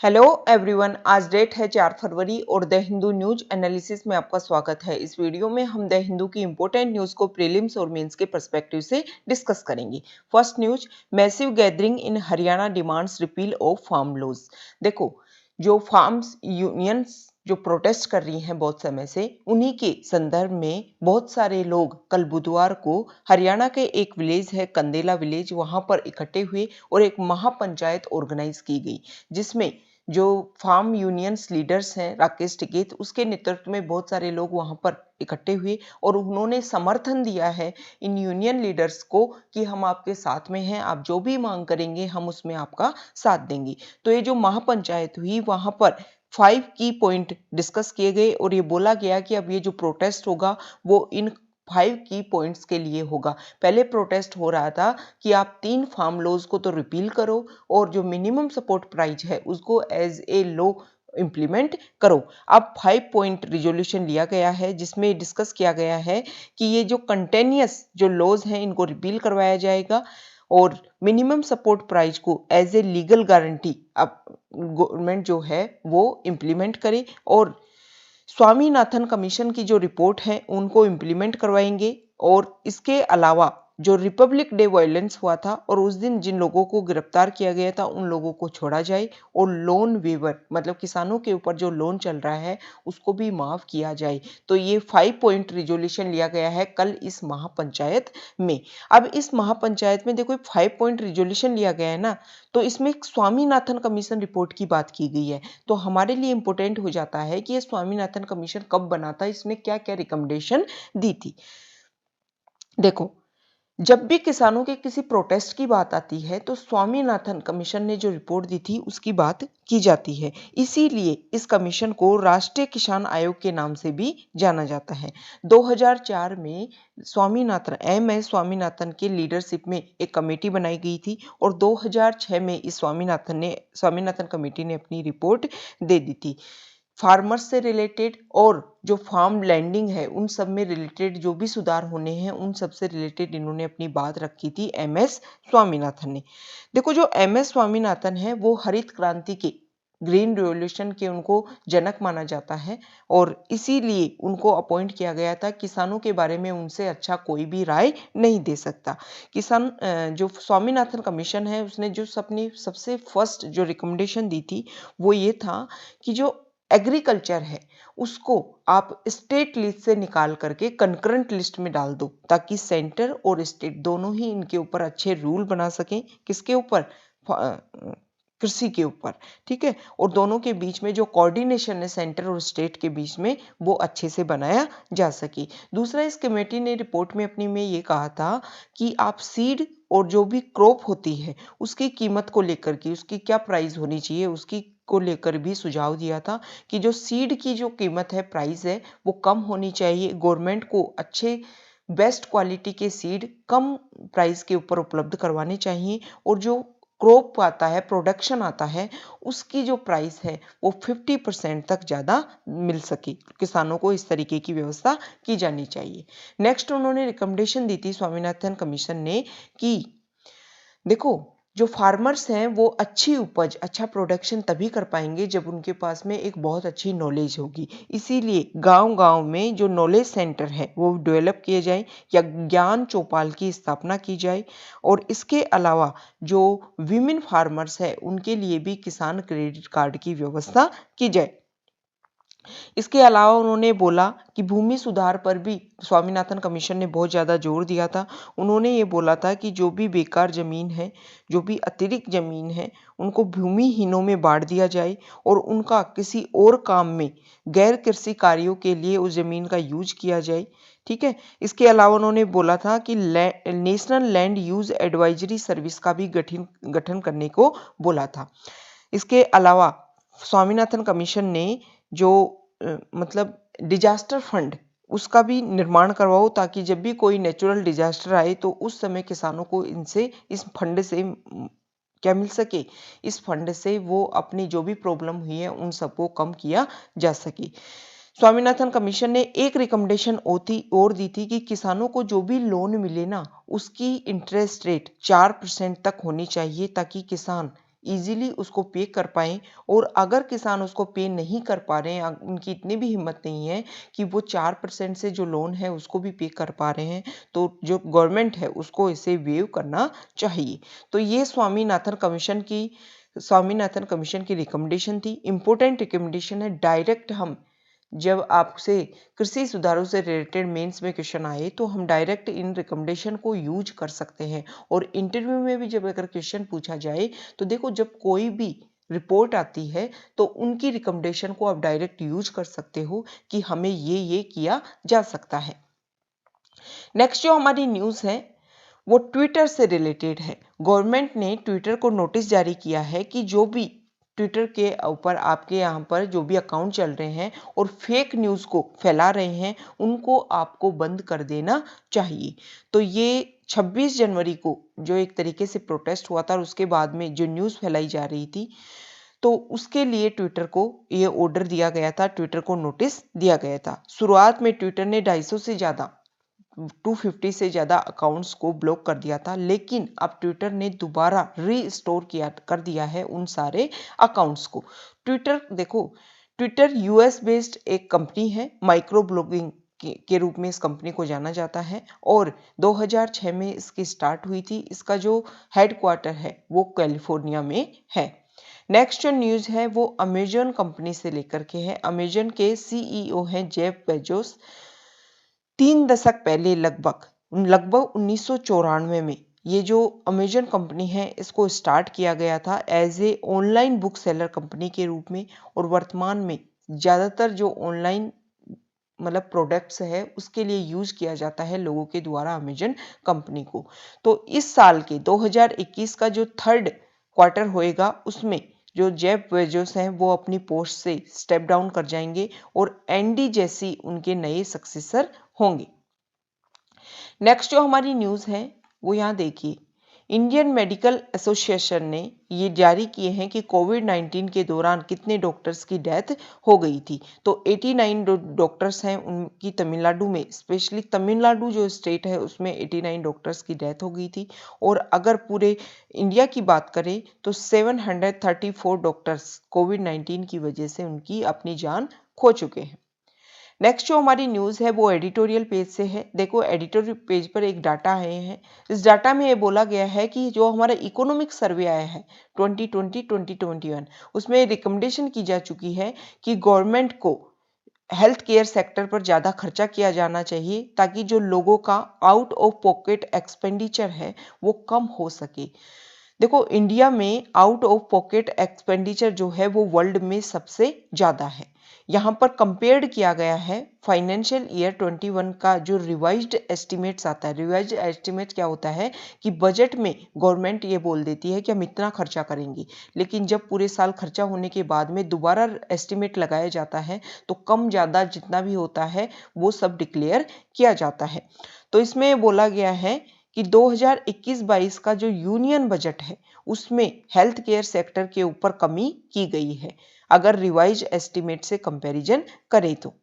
Hello everyone, आज date है 4 फरवरी और द हिंदू न्यूज एनालिसिस में आपका स्वागत है। इस वीडियो में हम द हिंदू की इंपॉर्टेंट न्यूज को प्रीलिम्स और मेंस के पर्सपेक्टिव से डिस्कस करेंगे। First news, massive gathering in Haryana demands repeal of farm laws. देखो, जो फार्म्स यूनियंस जो प्रोटेस्ट कर रही हैं बहुत समय से, उन्हीं के संदर्भ में बहुत सारे लोग कल बुधवार को हरियाणा के एक विलेज है कंदेला विलेज, वहां पर इकट्ठे हुए और एक महापंचायत ऑर्गेनाइज की गई, जिसमें जो फार्म यूनियंस लीडर्स हैं राकेश टिकैत, उसके नेतृत्व में बहुत सारे लोग वहां पर इकट्ठे हुए और उन्होंने समर्थन दिया है इन यूनियन लीडर्स को कि हम आपके साथ में हैं, आप जो भी मांग करेंगे हम उसमें आपका साथ देंगे। तो ये जो महापंचायत हुई वहां पर 5 की पॉइंट डिस्कस किए गए और ये बोला गया कि अब ये जो प्रोटेस्ट होगा वो इन 5 की पॉइंट्स के लिए होगा। पहले प्रोटेस्ट हो रहा था कि आप 3 फार्म लॉज को तो रिपील करो और जो मिनिमम सपोर्ट प्राइस है उसको एज ए लॉ इंप्लीमेंट करो। अब 5 पॉइंट रिजोल्यूशन लिया गया है जिसमें डिस्कस किया गया है कि ये जो कंटेनियस जो लॉज हैं इनको रिपील करवाया जाएगा और मिनिमम सपोर्ट प्राइस को एज ए लीगल गारंटी अब गवर्नमेंट जो है वो इंप्लीमेंट करे और स्वामीनाथन कमीशन की जो रिपोर्ट है उनको इम्प्लीमेंट करवाएंगे। और इसके अलावा जो रिपब्लिक डे वायलेंस हुआ था और उस दिन जिन लोगों को गिरफ्तार किया गया था उन लोगों को छोड़ा जाए और लोन वेवर मतलब किसानों के ऊपर जो लोन चल रहा है उसको भी माफ किया जाए। तो ये 5 पॉइंट रिजोल्यूशन लिया गया है कल इस महापंचायत में। अब इस महापंचायत में देखो 5 पॉइंट रिजोल्यूशन लिया गया है ना, तो इसमें स्वामीनाथन कमीशन रिपोर्ट की बात की गई है। तो हमारे लिए इंपॉर्टेंट हो जाता है कि ये स्वामीनाथन कमीशन कब बना था, इसने क्या क्या रिकमेंडेशन दी थी। देखो, जब भी किसानों के किसी प्रोटेस्ट की बात आती है तो स्वामीनाथन कमीशन ने जो रिपोर्ट दी थी उसकी बात की जाती है। इसीलिए इस कमीशन को राष्ट्रीय किसान आयोग के नाम से भी जाना जाता है। 2004 में स्वामीनाथन एस स्वामीनाथन के लीडरशिप में एक कमेटी बनाई गई थी और 2006 में इस स्वामीनाथन कमेटी ने अपनी रिपोर्ट दे दी थी। फार्मर्स से रिलेटेड और जो फार्म लैंडिंग है उन सब में रिलेटेड जो भी सुधार होने हैं उन सब से रिलेटेड इन्होंने अपनी बात रखी थी एस स्वामीनाथन ने। देखो, जो एस स्वामीनाथन है वो हरित क्रांति के ग्रीन रिवॉल्यूशन के उनको जनक माना जाता है और इसीलिए उनको अपॉइंट किया गया था। किसानों के बारे में उनसे अच्छा कोई भी राय नहीं दे सकता। किसान जो स्वामीनाथन कमीशन है उसने जो अपनी सबसे फर्स्ट जो रिकमेंडेशन दी थी वो ये था कि जो एग्रीकल्चर है उसको आप स्टेट लिस्ट से निकाल करके कंकरेंट लिस्ट में डाल दो ताकि सेंटर और स्टेट दोनों ही इनके ऊपर अच्छे रूल बना सकें। किसके ऊपर? कृषि के ऊपर। ठीक है, और दोनों के बीच में जो कोऑर्डिनेशन है सेंटर और स्टेट के बीच में वो अच्छे से बनाया जा सके। दूसरा, इस कमेटी ने रिपोर्ट में अपनी में ये कहा था कि आप सीड और जो भी क्रॉप होती है उसकी कीमत को लेकर के उसकी क्या प्राइस होनी चाहिए उसकी को लेकर भी सुझाव दिया था कि जो सीड की जो कीमत है प्राइस है वो कम होनी चाहिए। गवर्नमेंट को अच्छे बेस्ट क्वालिटी के सीड कम प्राइस के ऊपर उपलब्ध करवाने चाहिए और जो क्रॉप आता है प्रोडक्शन आता है उसकी जो प्राइस है वो 50% तक ज़्यादा मिल सके। किसानों को इस तरीके की व्यवस्था की जानी चाहिए। नेक्स्ट, उन्होंने रिकमेंडेशन दी थी स्वामीनाथन कमीशन ने कि देखो, जो फार्मर्स हैं वो अच्छी उपज अच्छा प्रोडक्शन तभी कर पाएंगे जब उनके पास में एक बहुत अच्छी नॉलेज होगी। इसीलिए गांव-गांव में जो नॉलेज सेंटर है वो डेवलप किए जाए या ज्ञान चौपाल की स्थापना की जाए और इसके अलावा जो विमेन फार्मर्स है उनके लिए भी किसान क्रेडिट कार्ड की व्यवस्था की जाए। इसके अलावा उन्होंने बोला कि भूमि सुधार पर भी स्वामीनाथन कमीशन ने बहुत ज़्यादा जोर दिया था। उन्होंने ये बोला था कि जो भी बेकार ज़मीन है, जो भी अतिरिक्त ज़मीन है, उनको भूमिहीनों में बांट दिया जाए और उनका किसी और काम में गैर कृषि कार्यों के लिए उस ज़मीन का यूज किया जाए। ठीक है, इसके अलावा उन्होंने बोला था कि national land use advisory service का भी गठन करने को बोला था। इसके अलावा स्वामीनाथन कमीशन ने जो मतलब डिजास्टर फंड उसका भी निर्माण करवाओ ताकि जब भी कोई नेचुरल डिजास्टर आए तो उस समय किसानों को इनसे इस फंड से क्या मिल सके, इस फंड से वो अपनी जो भी प्रॉब्लम हुई है उन सबको कम किया जा सके। स्वामीनाथन कमीशन ने एक रिकमेंडेशन और दी थी कि किसानों को जो भी लोन मिले ना उसकी इंटरेस्ट रेट 4% तक होनी चाहिए ताकि किसान इजीली उसको पे कर पाएँ। और अगर किसान उसको पे नहीं कर पा रहे हैं, उनकी इतनी भी हिम्मत नहीं है कि वो 4% से जो लोन है उसको भी पे कर पा रहे हैं, तो जो गवर्नमेंट है उसको इसे वेव करना चाहिए। तो ये स्वामीनाथन कमीशन की रिकमेंडेशन थी। इंपॉर्टेंट रिकमेंडेशन है। डायरेक्ट हम जब आपसे कृषि सुधारों से रिलेटेड मेंस में क्वेश्चन आए तो हम डायरेक्ट इन रिकमेंडेशन को यूज कर सकते हैं। और इंटरव्यू में भी जब अगर क्वेश्चन पूछा जाए तो देखो, जब कोई भी रिपोर्ट आती है तो उनकी रिकमेंडेशन को आप डायरेक्ट यूज कर सकते हो कि हमें ये किया जा सकता है। नेक्स्ट जो हमारी न्यूज़ है वो ट्विटर से रिलेटेड है। गवर्नमेंट ने ट्विटर को नोटिस जारी किया है कि जो भी ट्विटर के ऊपर आपके यहाँ पर जो भी अकाउंट चल रहे हैं और फेक न्यूज़ को फैला रहे हैं, उनको आपको बंद कर देना चाहिए। तो ये 26 जनवरी को जो एक तरीके से प्रोटेस्ट हुआ था और उसके बाद में जो न्यूज़ फैलाई जा रही थी, तो उसके लिए ट्विटर को ये ऑर्डर दिया गया था, ट्विटर को नोटिस दिया गया था। शुरुआत में ट्विटर ने 250 से ज़्यादा अकाउंट्स को ब्लॉक कर दिया था, लेकिन अब ट्विटर ने दोबारा रीस्टोर कर दिया है उन सारे अकाउंट्स को। ट्विटर यूएस बेस्ड एक कंपनी है, माइक्रो ब्लॉगिंग के रूप में इस कंपनी को जाना जाता है और 2006 में इसकी स्टार्ट हुई थी। इसका जो हेडक्वार्टर है वो कैलिफोर्निया में है। नेक्स्ट जो न्यूज़ है वो अमेजन कंपनी से लेकर के है। अमेजन के सीईओ हैं जेफ बेजोस। 3 दशक पहले लगभग 1994 में ये जो अमेजन कंपनी है इसको स्टार्ट किया गया था as a online book seller company के रूप में। और वर्तमान में ज़्यादातर जो ऑनलाइन प्रोडक्ट्स है उसके लिए यूज किया जाता है लोगों के द्वारा अमेजन कंपनी को। तो इस साल के 2021 का जो थर्ड क्वार्टर होएगा उसमें जो जेफ बेजोस हैं वो अपनी पोस्ट से स्टेप डाउन कर जाएंगे और एंडी जेसी उनके नए सक्सेसर होंगे। नेक्स्ट जो हमारी न्यूज़ है वो यहाँ देखिए, इंडियन मेडिकल एसोसिएशन ने ये जारी किए हैं कि कोविड-19 के दौरान कितने डॉक्टर्स की डेथ हो गई थी। तो 89 डॉक्टर्स हैं उनकी तमिलनाडु में, स्पेशली तमिलनाडु जो स्टेट है उसमें 89 डॉक्टर्स की डेथ हो गई थी। और अगर पूरे इंडिया की बात करें तो 734 डॉक्टर्स कोविड-19 की वजह से उनकी अपनी जान खो चुके हैं। नेक्स्ट जो हमारी न्यूज़ है वो एडिटोरियल पेज से है। देखो, एडिटोरियल पेज पर एक डाटा आए हैं। इस डाटा में ये बोला गया है कि जो हमारा इकोनॉमिक सर्वे आया है 2020-2021 उसमें रिकमेंडेशन की जा चुकी है कि गवर्नमेंट को हेल्थ केयर सेक्टर पर ज़्यादा खर्चा किया जाना चाहिए ताकि जो लोगों का आउट ऑफ पॉकेट एक्सपेंडिचर है वो कम हो सके। देखो, इंडिया में आउट ऑफ पॉकेट एक्सपेंडिचर जो है वो वर्ल्ड में सबसे ज़्यादा है। यहाँ पर कंपेयर्ड किया गया है फाइनेंशियल ईयर 21 का जो रिवाइज्ड एस्टिमेट्स आता है। रिवाइज्ड एस्टिमेट क्या होता है कि बजट में गवर्नमेंट ये बोल देती है कि हम इतना खर्चा करेंगे, लेकिन जब पूरे साल खर्चा होने के बाद में दोबारा एस्टिमेट लगाया जाता है तो कम ज़्यादा जितना भी होता है वो सब डिक्लेयर किया जाता है। तो इसमें बोला गया है कि 2021-22 का जो यूनियन बजट है उसमें हेल्थ केयर सेक्टर के ऊपर कमी की गई है अगर रिवाइज एस्टिमेट से कंपैरिजन करें तो।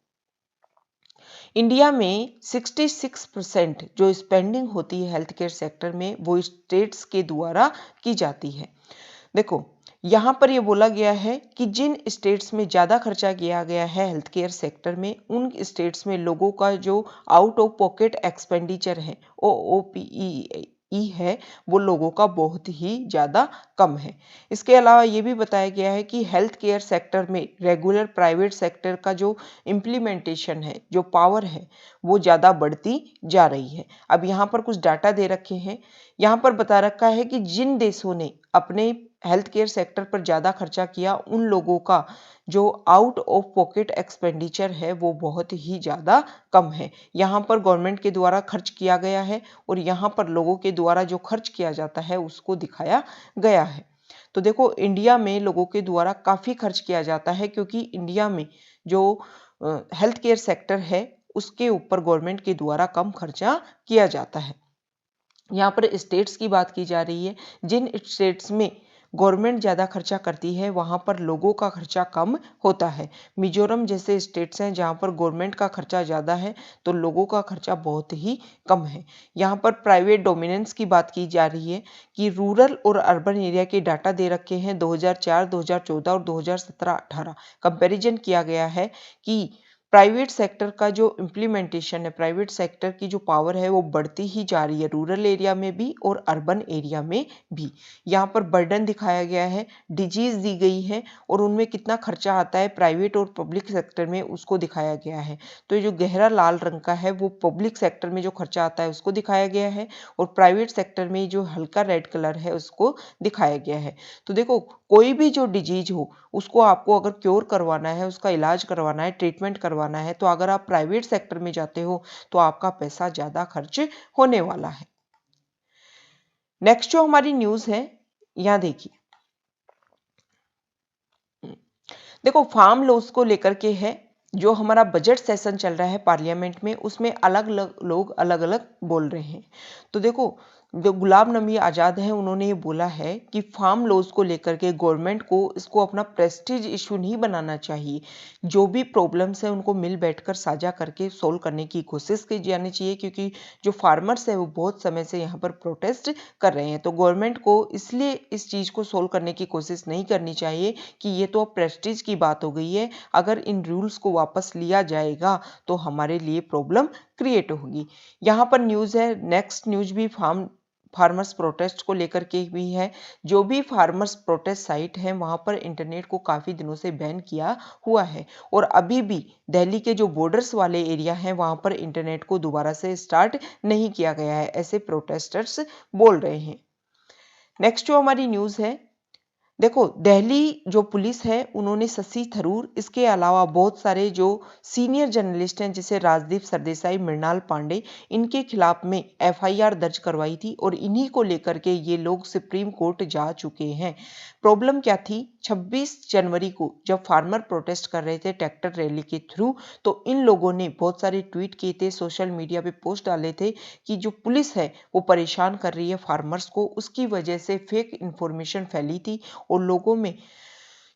इंडिया में 66% जो स्पेंडिंग होती है हेल्थ केयर सेक्टर में वो स्टेट्स के द्वारा की जाती है। देखो, यहाँ पर ये बोला गया है कि जिन स्टेट्स में ज़्यादा खर्चा किया गया है हेल्थ केयर सेक्टर में, उन स्टेट्स में लोगों का जो आउट ऑफ पॉकेट एक्सपेंडिचर है OPE है वो लोगों का बहुत ही ज़्यादा कम है। इसके अलावा ये भी बताया गया है कि हेल्थ केयर सेक्टर में रेगुलर प्राइवेट सेक्टर का जो इम्प्लीमेंटेशन है, जो पावर है, वो ज़्यादा बढ़ती जा रही है। अब यहाँ पर कुछ डाटा दे रखे हैं। यहाँ पर बता रखा है कि जिन देशों ने अपने हेल्थ केयर सेक्टर पर ज़्यादा खर्चा किया उन लोगों का जो आउट ऑफ पॉकेट एक्सपेंडिचर है वो बहुत ही ज़्यादा कम है। यहाँ पर गवर्नमेंट के द्वारा खर्च किया गया है और यहाँ पर लोगों के द्वारा जो खर्च किया जाता है उसको दिखाया गया है। तो देखो, इंडिया में लोगों के द्वारा काफ़ी खर्च किया जाता है क्योंकि इंडिया में जो हेल्थ केयर सेक्टर है उसके ऊपर गवर्नमेंट के द्वारा कम खर्चा किया जाता है। यहाँ पर स्टेट्स की बात की जा रही है। जिन स्टेट्स में गवर्नमेंट ज़्यादा खर्चा करती है वहाँ पर लोगों का खर्चा कम होता है। मिजोरम जैसे स्टेट्स हैं जहाँ पर गवर्नमेंट का खर्चा ज़्यादा है तो लोगों का खर्चा बहुत ही कम है। यहाँ पर प्राइवेट डोमिनेंस की बात की जा रही है कि रूरल और अर्बन एरिया के डाटा दे रखे हैं 2004, 2014 और 2017-18 कंपैरिजन किया गया है कि प्राइवेट सेक्टर का जो इम्प्लीमेंटेशन है, प्राइवेट सेक्टर की जो पावर है वो बढ़ती ही जा रही है रूरल एरिया में भी और अर्बन एरिया में भी। यहाँ पर बर्डन दिखाया गया है, डिजीज दी गई है और उनमें कितना खर्चा आता है प्राइवेट और पब्लिक सेक्टर में उसको दिखाया गया है। तो ये जो गहरा लाल रंग का है वो पब्लिक सेक्टर में जो खर्चा आता है उसको दिखाया गया है और प्राइवेट सेक्टर में जो हल्का रेड कलर है उसको दिखाया गया है। तो देखो कोई भी जो डिजीज हो उसको आपको अगर क्योर करवाना है, उसका इलाज करवाना है, ट्रीटमेंट करवाना है तो अगर आप प्राइवेट सेक्टर में जाते हो तो आपका पैसा ज़्यादा खर्च होने वाला है। नेक्स्ट जो हमारी न्यूज़ है यहाँ देखिए, देखो फार्म लॉस को लेकर के है, जो हमारा बजट सेशन चल रहा है पार्लियामेंट में उसमें अलग अलग लोग अलग अलग बोल रहे हैं। तो देखो जो गुलाम नबी आज़ाद हैं उन्होंने ये बोला है कि फार्म लॉस को लेकर के गवर्नमेंट को इसको अपना प्रेस्टीज इशू नहीं बनाना चाहिए। जो भी प्रॉब्लम्स हैं उनको मिल बैठकर साझा करके सोल्व करने की कोशिश की जानी चाहिए क्योंकि जो फार्मर्स है वो बहुत समय से यहाँ पर प्रोटेस्ट कर रहे हैं। तो गवर्नमेंट को इसलिए इस चीज़ को सोल्व करने की कोशिश नहीं करनी चाहिए कि ये तो अब प्रेस्टीज की बात हो गई है, अगर इन रूल्स को वापस लिया जाएगा तो हमारे लिए प्रॉब्लम क्रिएट होगी। यहाँ पर न्यूज़ है, नेक्स्ट न्यूज़ भी फार्मर्स प्रोटेस्ट को लेकर के भी है। जो भी फार्मर्स प्रोटेस्ट साइट है वहां पर इंटरनेट को काफी दिनों से बैन किया हुआ है और अभी भी दिल्ली के जो बॉर्डर्स वाले एरिया हैं वहां पर इंटरनेट को दोबारा से स्टार्ट नहीं किया गया है, ऐसे प्रोटेस्टर्स बोल रहे हैं। नेक्स्ट जो हमारी न्यूज़ है, देखो दिल्ली जो पुलिस है उन्होंने शशि थरूर, इसके अलावा बहुत सारे जो सीनियर जर्नलिस्ट हैं जैसे राजदीप सरदेसाई, मृणाल पांडे, इनके खिलाफ में एफआईआर दर्ज करवाई थी और इन्हीं को लेकर के ये लोग सुप्रीम कोर्ट जा चुके हैं। प्रॉब्लम क्या थी, 26 जनवरी को जब फार्मर प्रोटेस्ट कर रहे थे ट्रैक्टर रैली के थ्रू, तो इन लोगों ने बहुत सारे ट्वीट किए थे, सोशल मीडिया पे पोस्ट डाले थे कि जो पुलिस है वो परेशान कर रही है फार्मर्स को, उसकी वजह से फेक इंफॉर्मेशन फैली थी और लोगों में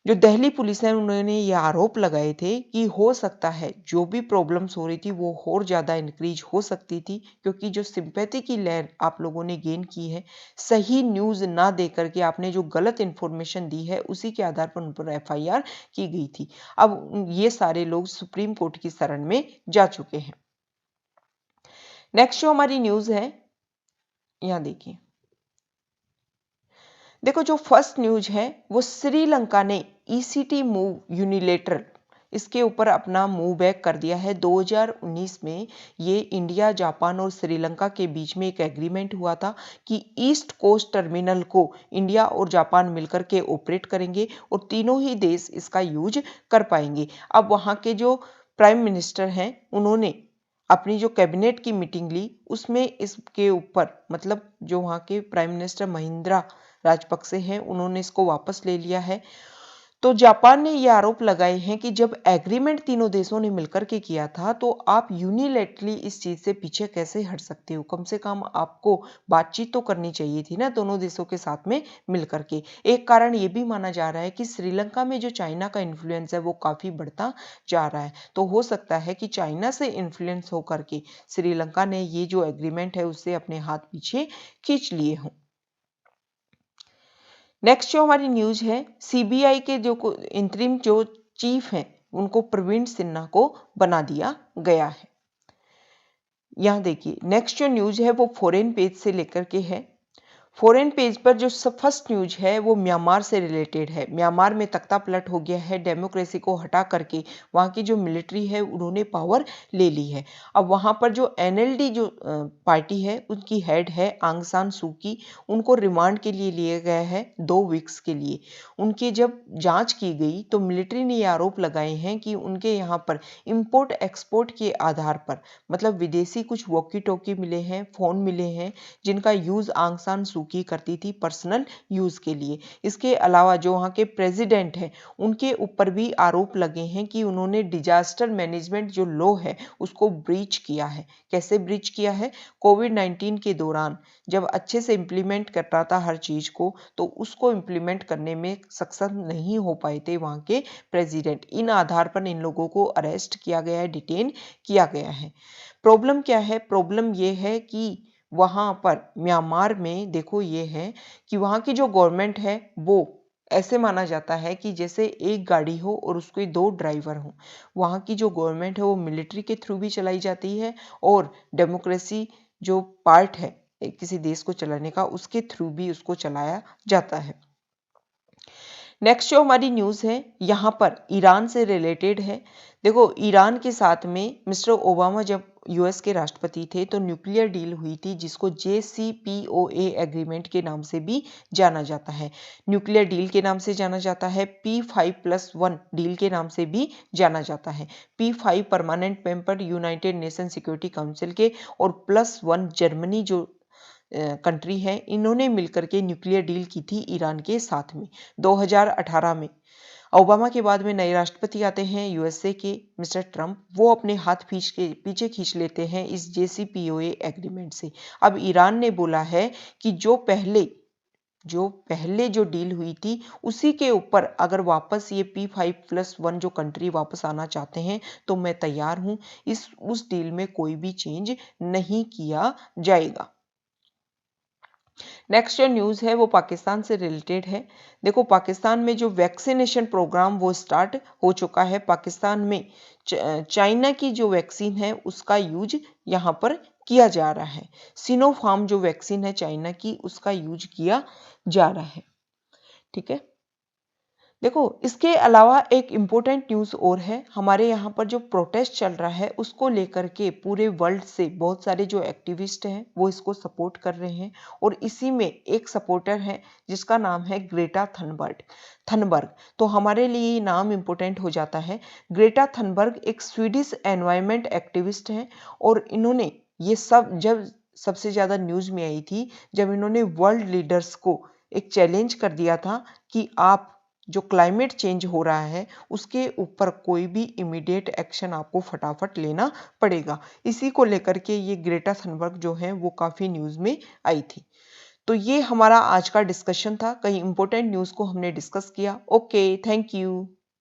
जो दिल्ली पुलिस है उन्होंने ये आरोप लगाए थे कि हो सकता है जो भी प्रॉब्लम्स हो रही थी वो और ज़्यादा इंक्रीज हो सकती थी क्योंकि जो सिंपैथी की लहर आप लोगों ने गेन की है, सही न्यूज़ ना दे करके आपने जो गलत इन्फॉर्मेशन दी है उसी के आधार पर उन पर एफआईआर की गई थी। अब ये सारे लोग सुप्रीम कोर्ट की शरण में जा चुके हैं। नेक्स्ट जो हमारी न्यूज़ है यहाँ देखिए, देखो जो फर्स्ट न्यूज है वो श्रीलंका ने ईसीटी मूव यूनिलेटरल इसके ऊपर अपना मूव बैक कर दिया है। 2019 में ये इंडिया, जापान और श्रीलंका के बीच में एक एग्रीमेंट हुआ था कि ईस्ट कोस्ट टर्मिनल को इंडिया और जापान मिलकर के ऑपरेट करेंगे और तीनों ही देश इसका यूज कर पाएंगे। अब वहाँ के जो प्राइम मिनिस्टर हैं उन्होंने अपनी जो कैबिनेट की मीटिंग ली उसमें इसके ऊपर मतलब जो वहाँ के प्राइम मिनिस्टर महिंद्रा राजपक्षे हैं उन्होंने इसको वापस ले लिया है। तो जापान ने ये आरोप लगाए हैं कि जब एग्रीमेंट तीनों देशों ने मिलकर के किया था तो आप यूनिलैटरली इस चीज से पीछे कैसे हट सकते हो, कम से कम आपको बातचीत तो करनी चाहिए थी ना दोनों देशों के साथ में मिलकर के। एक कारण ये भी माना जा रहा है कि श्रीलंका में जो चाइना का इन्फ्लुएंस है वो काफी बढ़ता जा रहा है, तो हो सकता है कि चाइना से इन्फ्लुएंस होकर के श्रीलंका ने ये जो एग्रीमेंट है उससे अपने हाथ पीछे खींच लिए हों। नेक्स्ट जो हमारी न्यूज है, सीबीआई के जो इंतरिम जो चीफ हैं उनको प्रवीण सिन्हा को बना दिया गया है। यहां देखिए नेक्स्ट जो न्यूज है वो फॉरेन पेज से लेकर के है। फॉरेन पेज पर जो फर्स्ट न्यूज है वो म्यांमार से रिलेटेड है। म्यांमार में तख्ता पलट हो गया है, डेमोक्रेसी को हटा करके वहाँ की जो मिलिट्री है उन्होंने पावर ले ली है। अब वहाँ पर जो एनएलडी जो पार्टी है उनकी हेड है आंग सान सू की, उनको रिमांड के लिए लिया गया है 2 वीक्स के लिए। उनकी जब जांच की गई तो मिलिट्री ने ये आरोप लगाए हैं कि उनके यहाँ पर इंपोर्ट एक्सपोर्ट के आधार पर मतलब विदेशी कुछ वॉकी टॉकी मिले हैं, फोन मिले हैं जिनका यूज आंग सान सू की करती थी पर्सनल यूज के लिए। इसके अलावा जो वहाँ के प्रेसिडेंट हैं उनके ऊपर भी आरोप लगे हैं कि उन्होंने डिजास्टर मैनेजमेंट जो लॉ है उसको ब्रीच किया है। कैसे ब्रीच किया है? कोविड-19 के दौरान जब अच्छे से इम्प्लीमेंट कर रहा था हर चीज को, तो उसको इम्प्लीमेंट करने में सक्षम नहीं हो पाए थे वहाँ के प्रेसिडेंट। इन आधार पर इन लोगों को अरेस्ट किया गया है, डिटेन किया गया है। प्रॉब्लम क्या है? प्रॉब्लम ये है कि वहां पर म्यांमार में देखो ये है कि वहां की जो गवर्नमेंट है वो ऐसे माना जाता है कि जैसे एक गाड़ी हो और उसके दो ड्राइवर हो। वहां की जो गवर्नमेंट है वो मिलिट्री के थ्रू भी चलाई जाती है और डेमोक्रेसी जो पार्ट है किसी देश को चलाने का उसके थ्रू भी उसको चलाया जाता है। नेक्स्ट जो हमारी न्यूज है यहाँ पर ईरान से रिलेटेड है। देखो ईरान के साथ में मिस्टर ओबामा जब यूएस के राष्ट्रपति थे तो न्यूक्लियर डील हुई थी जिसको JCPOA एग्रीमेंट के नाम से भी जाना जाता है। न्यूक्लियर डील के नाम से जाना जाता है, P5+1 डील के नाम से भी जाना जाता है। P5 permanent member United nation security council के और +1 जर्मनी जो कंट्री है, इन्होंने मिलकर के न्यूक्लियर डील की थी ईरान के साथ में 2018 में। ओबामा के बाद में नए राष्ट्रपति आते हैं यूएसए के मिस्टर ट्रंप, वो अपने हाथ पीछे खींच लेते हैं इस JCPOA एग्रीमेंट से। अब ईरान ने बोला है कि जो पहले जो डील हुई थी उसी के ऊपर अगर वापस ये P5+1 जो कंट्री वापस आना चाहते हैं तो मैं तैयार हूं, उस डील में कोई भी चेंज नहीं किया जाएगा। नेक्स्ट जो न्यूज़ है वो पाकिस्तान से रिलेटेड है। देखो पाकिस्तान में जो वैक्सीनेशन प्रोग्राम वो स्टार्ट हो चुका है। पाकिस्तान में चाइना की जो वैक्सीन है उसका यूज यहाँ पर किया जा रहा है। सिनोफार्म जो वैक्सीन है चाइना की उसका यूज किया जा रहा है। ठीक है। देखो इसके अलावा एक इम्पोर्टेंट न्यूज़ और है। हमारे यहाँ पर जो प्रोटेस्ट चल रहा है उसको लेकर के पूरे वर्ल्ड से बहुत सारे जो एक्टिविस्ट हैं वो इसको सपोर्ट कर रहे हैं और इसी में एक सपोर्टर है जिसका नाम है ग्रेटा थनबर्ग। तो हमारे लिए ये नाम इम्पोर्टेंट हो जाता है। ग्रेटा थनबर्ग एक स्वीडिश एनवायरमेंट एक्टिविस्ट हैं और इन्होंने ये सब जब सबसे ज़्यादा न्यूज़ में आई थी जब इन्होंने वर्ल्ड लीडर्स को एक चैलेंज कर दिया था कि आप जो क्लाइमेट चेंज हो रहा है उसके ऊपर कोई भी इमीडिएट एक्शन आपको फटाफट लेना पड़ेगा। इसी को लेकर के ये ग्रेटा थनबर्ग जो है वो काफ़ी न्यूज़ में आई थी। तो ये हमारा आज का डिस्कशन था। कई इंपॉर्टेंट न्यूज़ को हमने डिस्कस किया। Okay, thank you.